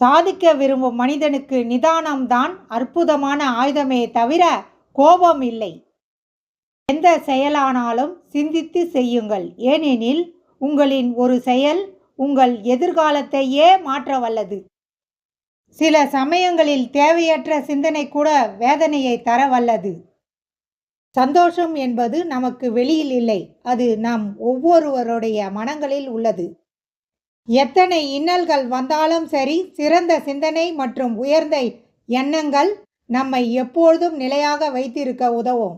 சாதிக்க விரும்பும் மனிதனுக்கு நிதானம்தான் அற்புதமான ஆயுதமே தவிர கோபம் இல்லை. எந்த செயலானாலும் சிந்தித்து செய்யுங்கள். ஏனெனில் உங்களின் ஒரு செயல் உங்கள் எதிர்காலத்தையே மாற்ற வல்லது. சில சமயங்களில் தேவையற்ற சிந்தனை கூட வேதனையை தர வல்லது. சந்தோஷம் என்பது நமக்கு வெளியில் இல்லை, அது நம் ஒவ்வொருவருடைய மனங்களில் உள்ளது. எத்தனை இன்னல்கள் வந்தாலும் சரி, சிறந்த சிந்தனை மற்றும் உயர்ந்த எண்ணங்கள் நம்மை எப்பொழுதும் நிலையாக வைத்திருக்க உதவும்.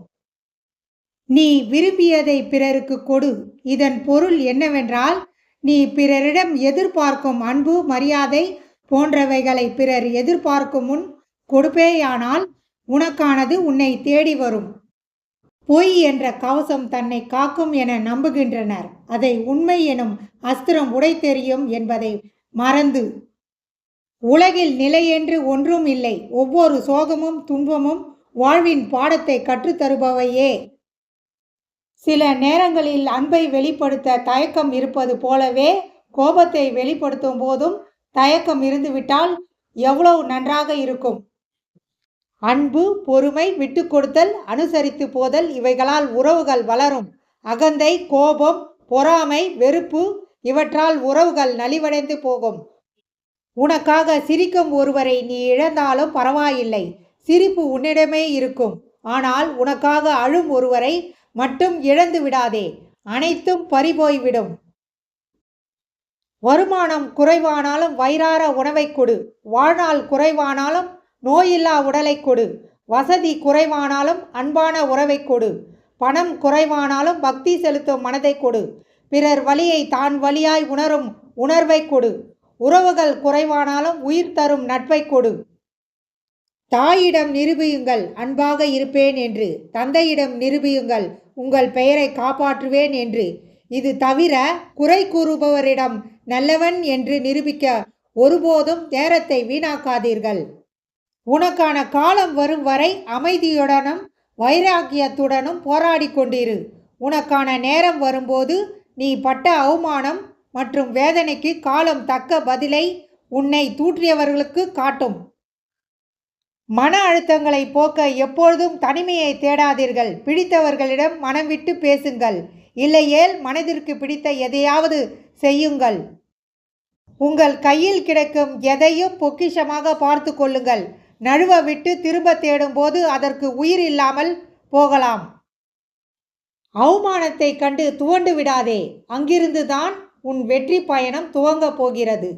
நீ விரும்பியதை பிறருக்கு கொடு. இதன் பொருள் என்னவென்றால், நீ பிறரிடம் எதிர்பார்க்கும் அன்பு, மரியாதை போன்றவைகளை பிறர் எதிர்பார்க்கும் முன் கொடுப்பேயானால் உனக்கானது உன்னை தேடி வரும். பொய் என்ற கவசம் தன்னை காக்கும் என நம்புகின்றனர். அதை உண்மை எனும் அஸ்திரம் உடைத்தெறியும் என்பதை மறந்து. உலகில் நிலையென்று ஒன்றும் இல்லை. ஒவ்வொரு சோகமும் துன்பமும் வாழ்வின் பாடத்தை கற்றுத்தருபவையே. சில நேரங்களில் அன்பை வெளிப்படுத்த தயக்கம் இருப்பது போலவே, கோபத்தை வெளிப்படுத்தும் போதும் தயக்கம் இருந்துவிட்டால் எவ்வளவு நன்றாக இருக்கும். அன்பு, பொறுமை, விட்டு கொடுத்தல், அனுசரித்து போதல் இவைகளால் உறவுகள் வளரும். அகந்தை, கோபம், பொறாமை, வெறுப்பு இவற்றால் உறவுகள் நலிவடைந்து போகும். உனக்காக சிரிக்கும் ஒருவரை நீ இழந்தாலும் பரவாயில்லை, சிரிப்பு உன்னிடமே இருக்கும். ஆனால் உனக்காக அழும் ஒருவரை மட்டும் இழந்து விடாதே, அனைத்தும் பறிபோய்விடும். வருமானம் குறைவானாலும் வயிறார உணவை கொடு. வாழ்நாள் குறைவானாலும் நோயில்லா உடலை கொடு. வசதி குறைவானாலும் அன்பான உறவை கொடு. பணம் குறைவானாலும் பக்தி செலுத்தும் மனதை கொடு. பிறர் வலியை தான் வலியாய் உணரும் உணர்வை கொடு. உறவுகள் குறைவானாலும் உயிர் தரும் நட்பை கொடு. தாயிடம் நிரூபியுங்கள் அன்பாக இருப்பேன் என்று. தந்தையிடம் நிரூபியுங்கள் உங்கள் பெயரை காப்பாற்றுவேன் என்று. இது தவிர குறை கூறுபவரிடம் நல்லவன் என்று நிரூபிக்க ஒருபோதும் நேரத்தை வீணாக்காதீர்கள். உனக்கான காலம் வரும் வரை அமைதியுடனும் வைராக்கியத்துடனும் போராடி கொண்டிரு. உனக்கான நேரம் வரும்போது நீ பட்ட அவமானம் மற்றும் வேதனைக்கு காலம் தக்க பதிலை உன்னை தூற்றியவர்களுக்கு காட்டும். மன அழுத்தங்களை போக்க எப்பொழுதும் தனிமையை தேடாதீர்கள். பிடித்தவர்களிடம் மனம் விட்டு பேசுங்கள். இல்லையேல் மனதிற்கு பிடித்த எதையாவது செய்யுங்கள். உங்கள் கையில் கிடைக்கும் எதையும் பொக்கிஷமாக பார்த்து கொள்ளுங்கள். நழுவ விட்டு திரும்ப தேடும் போது அதற்கு உயிர் இல்லாமல் போகலாம். அவமானத்தை கண்டு துவண்டு விடாதே. அங்கிருந்து தான் உன் வெற்றி பயணம் துவங்க போகிறது.